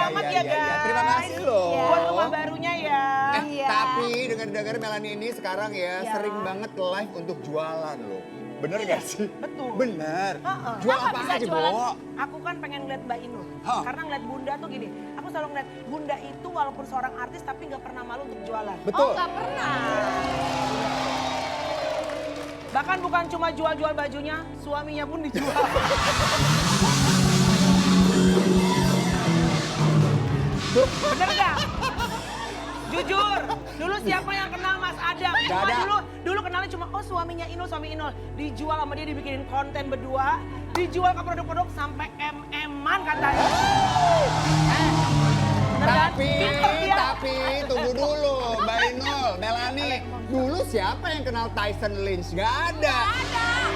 Selamat ya guys. Terima kasih loh. Buat rumah barunya ya. Tapi dengar-dengar Melanie ini sekarang ya sering banget live untuk jualan loh. Bener gak sih? Betul. Bener. Jual Kenapa apa bisa aja, jualan? Bo? Aku kan pengen ngeliat Mbak Inul. Hah? Karena ngeliat Bunda tuh gini. Aku selalu ngeliat Bunda itu walaupun seorang artis tapi gak pernah malu untuk jualan. Betul. Oh, nggak pernah. Bahkan bukan cuma jual-jual bajunya, suaminya pun dijual. Bener gak? Jujur, dulu siapa yang kenal Mas Adam? Gak Cuma ada. dulu kenalnya cuma suaminya Inul, suami Inul. Dijual sama dia, dibikinin konten berdua. Dijual ke produk-produk sampai MM-an katanya. Bener kan? Pinter dia. Tapi tunggu dulu Mbak Inul, Melanie. Dulu siapa yang kenal Tyson Lynch? Gak ada.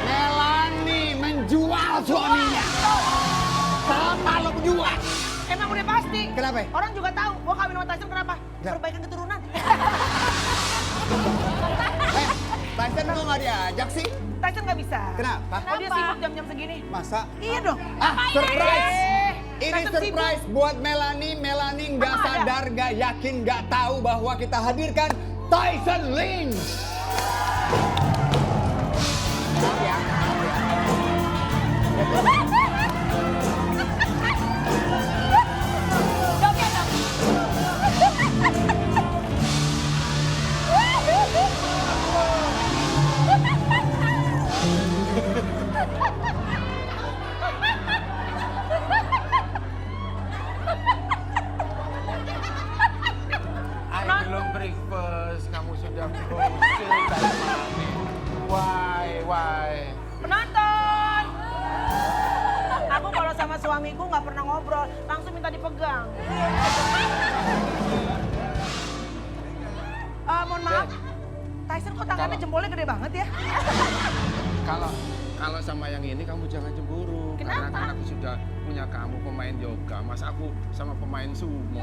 Melanie menjual suaminya. Sama lo berdua. Emang udah pasti. Kenapa? Orang juga tahu, gua kawin sama Tyson kenapa? Perbaikan keturunan. Tyson kok gak diajak sih? Tyson nggak bisa. Kenapa? Oh dia sibuk jam-jam segini. Masa? Iya dong. Surprise! Ini Tyson surprise buat Melanie. Melanie nggak Emang ada? sadar, nggak yakin, nggak tahu bahwa kita hadirkan Tyson Lynch. Maaf ya. Dok ya, dok. Ayo belum breakfast, kamu sudah bosen dari mami. Why? Penonton. Aku kalau sama suamiku nggak pernah ngobrol, langsung minta dipegang. Mohon maaf, Tyson kok tangannya jempolnya gede banget ya? Kalau sama yang ini kamu jangan cemburu. Karena Kenapa? kan aku sudah punya kamu pemain yoga, mas aku sama pemain sumo.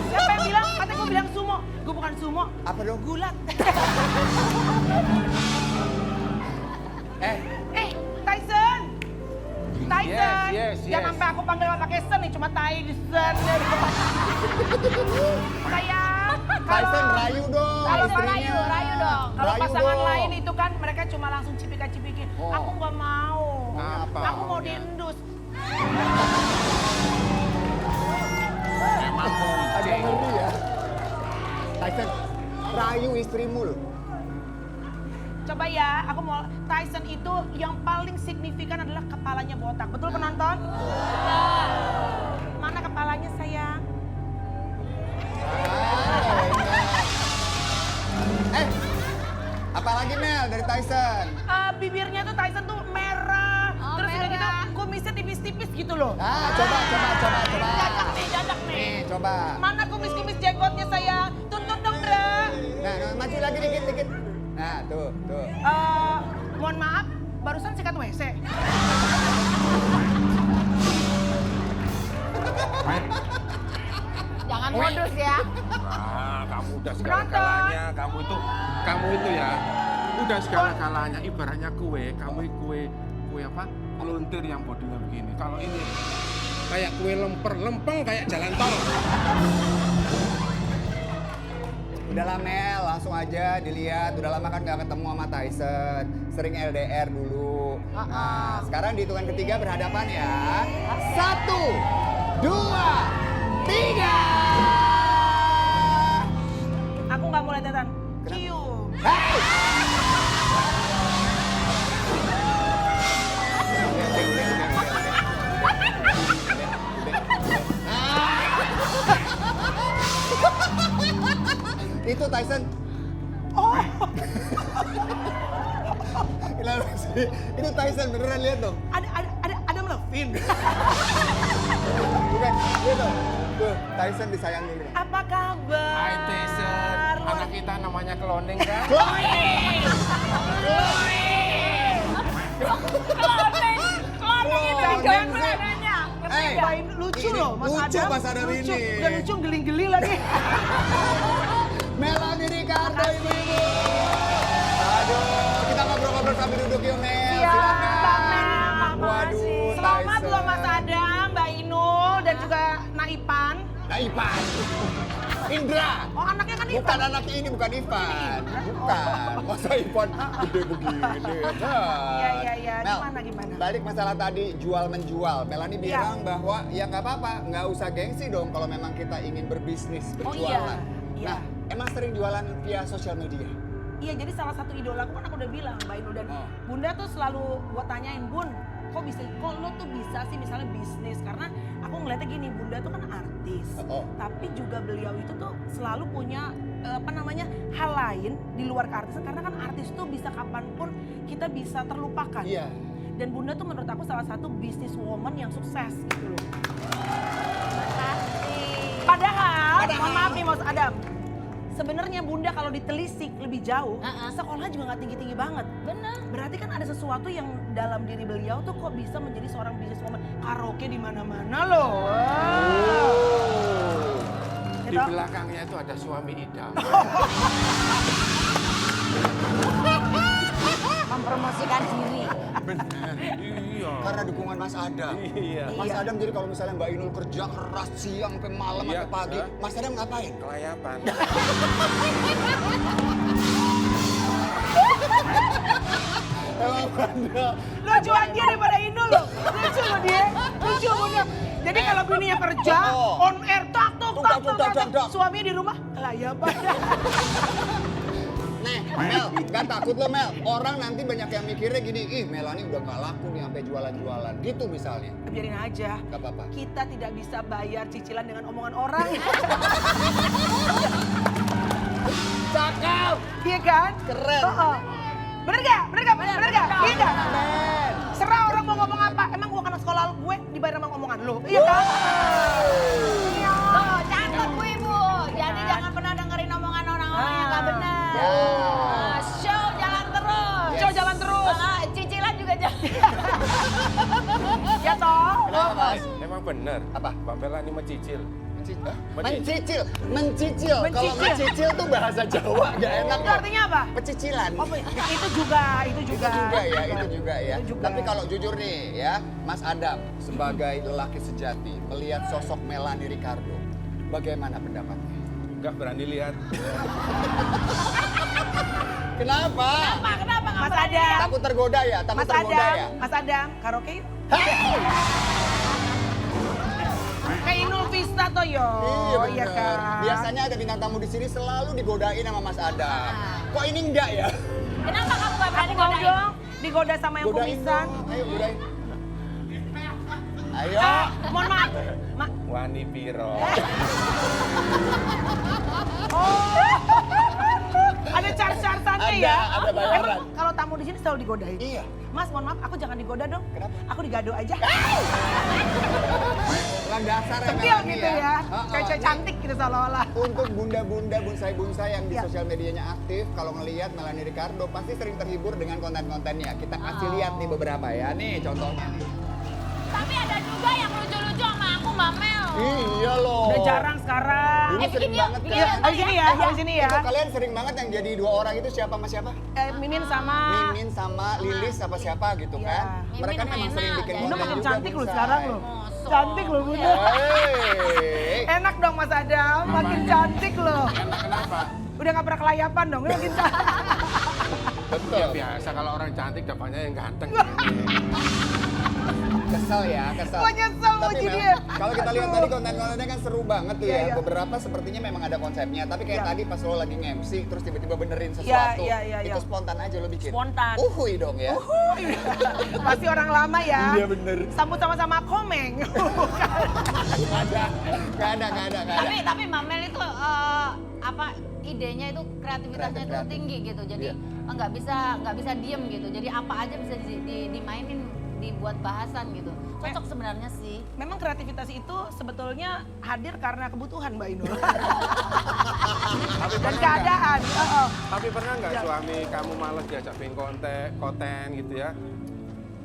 Siapa yang bilang? Katanya gue bilang sumo. Gue bukan sumo. Apa dong? Gulat. Eh, Tyson. Tyson. Yes. Jangan sampai aku panggil pakai sen nih, cuma Tyson. Sayang. Tyson rayu dong Kalau istrinya. rayu dong. Kalau Rayu pasangan dong. lain itu kan mereka cuma langsung cipika-cipikin. Oh. Aku nggak mau. Apa Aku mau maunya? diendus. Emang Agak kucing. ngeri ya. Tyson, rayu istrimu loh. Coba ya, aku mau Tyson itu yang paling signifikan adalah kepalanya botak. Betul penonton? Mana kepalanya sayang? Apalagi Mel dari Tyson? Bibirnya tuh Tyson tuh merah. Oh, Terus udah gitu merah. kumisnya tipis-tipis gitu loh. Coba. Dadak nih. Nih, coba. Mana kumis-kumis jenggotnya sayang? Tuntun dong, Dra. Nah, maju lagi dikit. Nah, tuh. Mohon maaf, barusan sikat WC. Jangan modus ya. Kamu udah segala-galanya. Kamu itu ya. Udah segala-galanya. Ibaratnya kamu kue apa? Lontir yang bodinya begini. Kalau ini kayak kue lempeng kayak jalan tol. Udahlah Mel, langsung aja dilihat. Udah lama kan gak ketemu sama Tyson. Sering LDR dulu. Nah, sekarang di hitungan ketiga berhadapan ya. 1, 2, 3. Aku nggak mau lihat-lihatan. Kenapa? Cium. Itu Tyson. Oh, Kenapa sih? Itu Tyson beneran lihat dong. ada melevin. Bukan, gitu. Tuh, Tyson disayangin dulu. Apa kabar? Hai Tyson, anak kita namanya Cloning kan? Jangan belananya. Main lucu ini loh Mas lucu Adam. Mas Adam Lucu. ini. Udah lucu geli-geli lagi. Melanie Ricardo ibu-ibu. Aduh, kita ngobrol-ngobrol sambil duduk yuk Mel. Siap, Silakan. Mel. Ipan. Indra. Oh anaknya kan Ivan. Bukan anaknya ini, bukan Ivan. Bukan. Masa Ivan gede begini. Iya. Mel, Gimana? balik masalah tadi jual-menjual. Melanie bilang bahwa ya nggak apa-apa, nggak usah gengsi dong kalau memang kita ingin berbisnis, berjualan. Iya. Nah, emang sering jualan via sosial media? Iya, jadi salah satu idola aku kan aku udah bilang, Mbak Inul, dan Bunda tuh selalu gua tanyain, Bun, kok lo tuh bisa sih misalnya bisnis? Karena aku ngeliatnya gini, Bunda tuh kan artis, tapi juga beliau itu tuh selalu punya hal lain di luar keartisan, karena kan artis tuh bisa kapanpun kita bisa terlupakan. Iya. Dan Bunda tuh menurut aku salah satu business woman yang sukses gitu loh. Padahal, mohon maaf nih Mas Adam, sebenarnya Bunda kalau ditelisik lebih jauh, sekolahnya juga nggak tinggi-tinggi banget. Bener. Berarti kan ada sesuatu yang dalam diri beliau tuh kok bisa menjadi seorang businesswoman. Karaoke di mana-mana loh. Di belakangnya itu ada suami idam. Mempromosikan diri. Benar. Iya. Karena dukungan Mas Adam. Iya. Mas Adam jadi kalau misalnya Mbak Inul kerja keras siang sampai malam Iya, sampai pagi, Mas Adam ngapain? Kelayapan. Emang bandel. Lucuan dia daripada Inul loh. Lucu loh dia. Lucu Bunda. Jadi kalau bininya kerja, on air tak. Suaminya di rumah, kelayapan. Nih, Mel, gak takut lo Mel. Orang nanti banyak yang mikirnya gini, ih Melanie udah gak laku nih sampai jualan-jualan. Gitu misalnya. Biarin aja. Gak apa-apa. Kita tidak bisa bayar cicilan dengan omongan orang. Cakep! Iya kan? Keren. Bener gak? Iya gak? Keren. Serah orang mau ngomong apa. Emang gua anak sekolah gue dibayar sama omongan lo. Iya kan? Tuh, catat Bu Ibu. Jadi jangan pernah dengerin omongan orang-orang yang gak benar. Show jalan terus. Show jalan terus. Cicilan juga jalan. Ya toh? Kenapa Mas? Emang benar. Apa? Mbak Melanie mencicil. Mencicil. Kalau mencicil tuh bahasa Jawa gak enak. Itu artinya apa? Pecicilan. Oh, itu juga. Itu juga ya. Tapi kalau jujur nih ya, Mas Adam sebagai lelaki sejati melihat sosok Melanie Ricardo, bagaimana pendapatnya? Nggak berani lihat. Kenapa? Kenapa? Mas Adam. Takut tergoda ya? Mas Adam, karaoke yuk. Kayak Inul Vista toh yo. Iya bener. kan. Biasanya ada bintang tamu di sini selalu digodain sama Mas Adam. Kok ini enggak ya? Kenapa kamu gak berani Aku mau godain? dong digoda sama yang Godain kumisan. dong. Ayo godain. Ayo. Mohon maaf. Wani piro. Ada charge-chargeannya ya. Ada bayaran. Emang kalau tamu di sini selalu digodain? Iya. Mas, mohon maaf, aku jangan digoda dong. Kenapa? Aku digado aja. Orang dasar ya Centil Melanie gitu ya. Kayak cewek Nih, cantik gitu seolah-olah. Untuk bunda-bunda, bonsai-bonsai yang di Iya. sosial medianya aktif, kalau ngelihat Melanie Ricardo pasti sering terhibur dengan konten-kontennya. Kita kasih lihat nih beberapa ya. Nih contohnya nih. Tapi ada juga yang lucu-lucu sama aku, Mbak Mel. Iya loh. Udah jarang sekarang. Dulu sering bikin yuk, banget bikin kan. yuk. Di sini ya, di sini ya. Itu kalian sering banget yang jadi dua orang itu siapa sama siapa? Mimin sama... Mimin sama Lilis apa siapa gitu Iya. kan? Mimin Mereka sama memang sering Ena, bikin jadi. Bunda konten makin juga, cantik loh Bonsai. sekarang loh. Mosok. Cantik loh Bunda. Hey. Enak dong Mas Adam, makin cantik loh. Enak kenapa? Udah gak pernah kelayapan dong, makin cantik. Betul. Ya biasa kalau orang cantik dapatnya yang ganteng. Kesel ya, kesel. Gua nyesel mau Tapi jadi Mel, kalau kita lihat tadi konten-kontennya kan seru banget tuh Iya, ya. iya. Beberapa sepertinya memang ada konsepnya. Tapi kayak Iya. tadi pas lo lagi nge-MC terus tiba-tiba benerin sesuatu. iya. Itu spontan aja lo bikin. Spontan. Uhuy dong ya. Pasti orang lama ya. Iya bener. Sambut sama-sama komeng. Gak ada. Tapi Mbak Mel itu idenya itu kreativitasnya itu Kreatif. tinggi gitu. Jadi Iya. nggak bisa diem gitu. Jadi apa aja bisa dimainin, dibuat bahasan gitu. Cocok sebenarnya sih. Memang kreativitas itu sebetulnya hadir karena kebutuhan Mbak Inul. Tapi Dan pernah keadaan. Tapi pernah nggak Ya. suami kamu males diajak bikin konten gitu ya?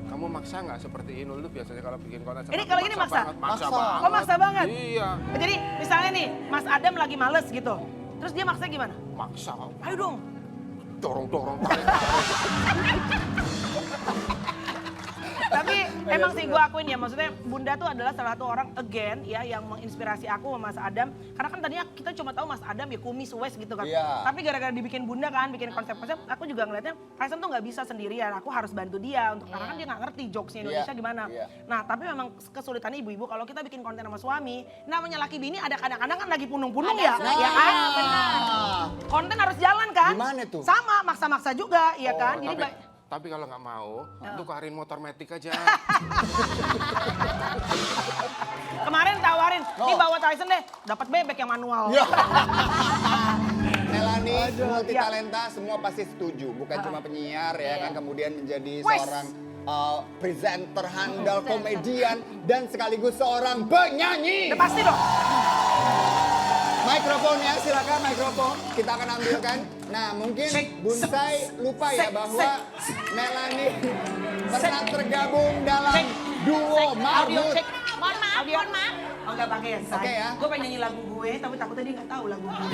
Kamu maksa nggak seperti Inul tuh biasanya kalau bikin konten? Ini kalau ini maksa? Banget, maksa Maksa. banget. Oh maksa banget? Iya, Jadi misalnya nih, Mas Adam lagi males gitu. Terus dia maksa gimana? maksa. Ayo dong. Dorong, tarik. Tapi Emang sih gue akuin ya, maksudnya Bunda tuh adalah salah satu orang again ya yang menginspirasi aku sama Mas Adam. Karena kan tadinya kita cuma tahu Mas Adam ya kumis wes gitu kan. Iya. Tapi gara-gara dibikin Bunda kan, bikin konsep-konsep, aku juga ngeliatnya Tyson tuh nggak bisa sendirian. Aku harus bantu dia untuk karena kan dia nggak ngerti jokesnya Indonesia Iya, gimana. iya. Nah tapi memang kesulitannya ibu-ibu kalau kita bikin konten sama suami, namanya laki bini ada kadang-kadang kan lagi punung-punung ya. Ada Ya kan? Ah. Konten harus jalan kan? Gimana tuh? Sama, maksa-maksa juga, ya kan? Jadi Tapi kalau nggak mau, tukarin motor metik aja. kemarin tawarin, nih bawa Tyson deh, dapat bebek yang manual. Ya. Melanie multi talenta semua pasti setuju, bukan cuma penyiar ya kan, kemudian menjadi seorang presenter handal, komedian dan sekaligus seorang penyanyi. Udah pasti dong. Mikrofonnya silakan mikrofon kita akan ambilkan. Nah mungkin Bunsai lupa ya bahwa Melanie pernah tergabung dalam duo Marbut. Mohon maaf. Oh nggak pakai ya, Say. Oke ya. Gue pengen nyanyi lagu gue, tapi takutnya dia nggak tahu lagu gue.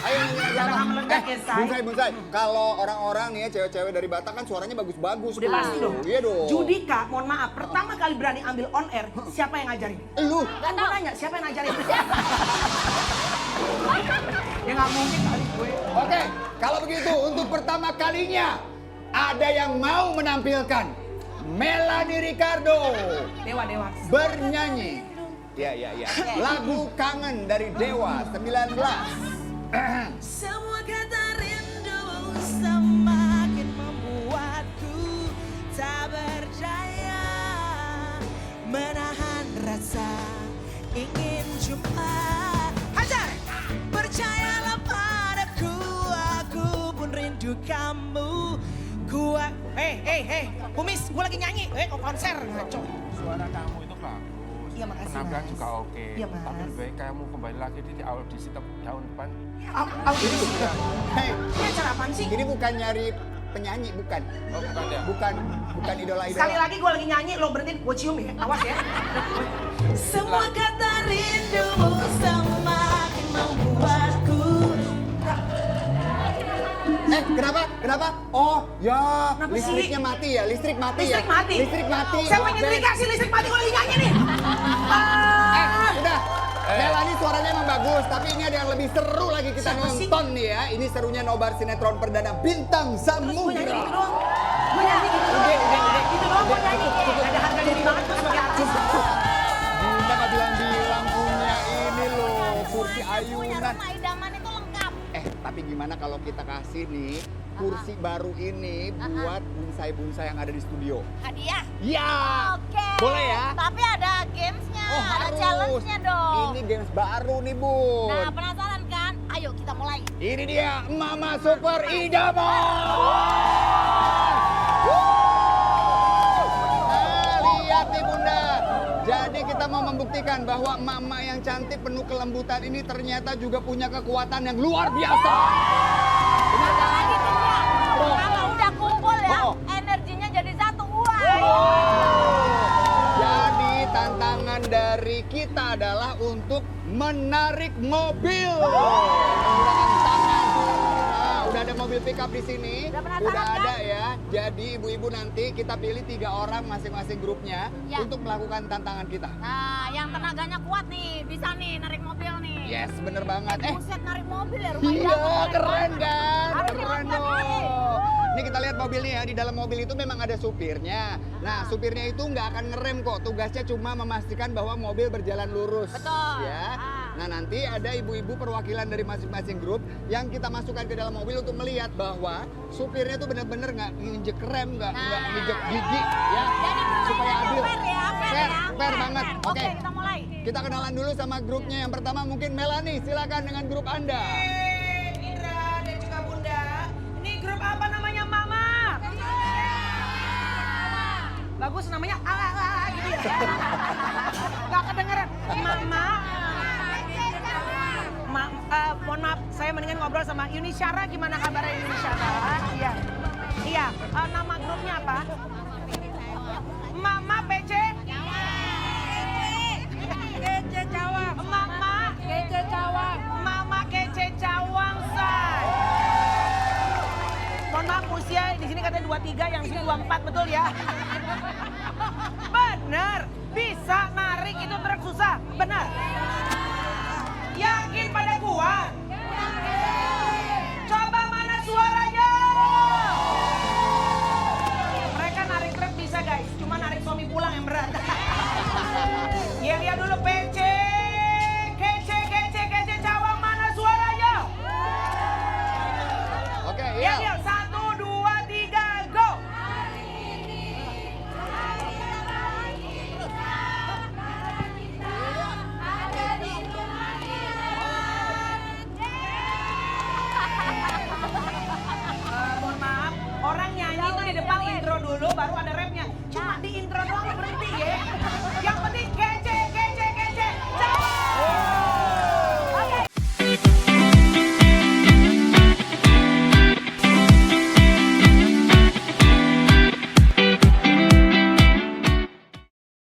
Ayo nyanyi lagi Jangan apa? meledak ya, Say. Bunsai. Kalau orang-orang nih ya cewek-cewek dari Batak kan suaranya bagus-bagus. Udah pasti dong. Iya dong. Judika, mohon maaf, pertama kali berani ambil on air, siapa yang ngajarin? Lu. Kan gue nanya, siapa yang ngajarin? Ya nggak mungkin kali gue. Oke, kalau begitu untuk pertama kalinya ada yang mau menampilkan Melanie Ricardo Dewa. bernyanyi. Ya. Lagu Kangen dari Dewa 19. Semua kata rindu semakin membuatku tak berdaya menahan rasa ingin jumpa. Hajar! Percayalah padaku, aku pun rindu kamu. Gua, hey, Kumis, gua lagi nyanyi, konser, ngaco. Suara kamu itu bagus. Iya, makasih, Penampilan Mas. juga oke. Iya, Mas. Tapi lebih baik kamu kembali lagi di audisi tahun depan. Audisi. Hei, Ini acara apaan sih? ini bukan nyari penyanyi, bukan. Oh bukan ya? Bukan idola-idola. Sekali lagi gue lagi nyanyi, lo berhentiin, gue cium ya, awas ya. Semua kata rindumu semakin membuatku. Kenapa? Oh, ya, Kenapa sih? listriknya mati ya, listrik mati. Listrik mati. Siapa yang Ben. nyetrika sih listrik mati, gue lagi nyanyi nih. Udah. Melanie suaranya emang bagus, tapi ini ada yang lebih seru lagi kita Siapa sih? nonton nih ya. Ini serunya nobar sinetron perdana Bintang Terus gue nyanyi gitu Samudra. doang. Gue nyanyi gitu doang. Udah. Gitu doang gue nyanyi. Ada harga diri banget gue sebagai artis. Bunda nggak bilang-bilang punya ini loh, kursi Punya ayunan. rumah idaman itu lengkap. Tapi gimana kalau kita kasih nih kursi baru ini buat bonsai-bonsai yang ada di studio? Hadiah. Ya. Oke. Boleh ya? Tapi ada gamesnya, Oh, ada harus. challenge-nya dong. Ini games baru nih, Bun. Nah, penasaran kan? Ayo kita mulai. Ini dia Mama Super Idaman. Nah, lihat nih Bunda. Jadi kita mau membuktikan bahwa mama yang cantik penuh kelembutan ini ternyata juga punya kekuatan yang luar biasa. Benar kan? Lagi kerja. Oh. Kalau udah kumpul ya, Oh. energinya jadi satu. Wah. Jadi tantangan dari kita adalah untuk menarik mobil. Menggunakan tangan. Nah, udah ada mobil pickup di sini. Udah penasaran Udah kan? ada ya. Jadi ibu-ibu nanti kita pilih 3 orang masing-masing grupnya Ya. untuk melakukan tantangan kita. Nah, yang tenaganya kuat nih, bisa nih narik mobil nih. Yes, bener banget. Buset narik mobil ya, rumah Iya, idaman narik keren banget. kan? Harus Keren dilakukan nih. dong. Nih kita lihat mobilnya ya, di dalam mobil itu memang ada supirnya. Nah, supirnya itu nggak akan ngerem kok, tugasnya cuma memastikan bahwa mobil berjalan lurus. Betul. Ya. Ah. Nah, nanti ada ibu-ibu perwakilan dari masing-masing grup yang kita masukkan ke dalam mobil untuk melihat bahwa supirnya tuh bener-bener nggak nginjek rem, nggak nginjek gigi, ya. Jadi Supaya adil. fair ya, fair ya. Fair banget. Fair. Oke. Oke, kita mulai. Kita kenalan dulu sama grupnya. Yang pertama mungkin Melanie, silakan dengan grup Anda. Indra dan juga Bunda. Ini grup apa namanya, Mama? Bagus namanya gitu ya. Gak kedengeran. Mama. Mohon maaf, saya mendingan ngobrol sama Yuni Syara. Gimana kabarnya Yuni Syara? Iya. Nama grupnya apa? Mama PC. Kece Cawang. Mama Kece Cawang. Mama Kece Cawang, say. Mohon maaf, usia di sini katanya 23, yang di sini 24, betul ya? Benar. Bisa narik itu truk susah. Benar. Yakin pada kuat? Coba mana suaranya? Mereka narik truk bisa guys, cuma narik suami pulang yang berat. Ya lihat dulu PC. Kece, cawang mana suaranya? Oke, Ya, iya. 1, 2, 3, go. Mohon maaf, orang nyanyi itu di depan intro dulu, baru ada rapnya. Cuma di intro doang berhenti ya.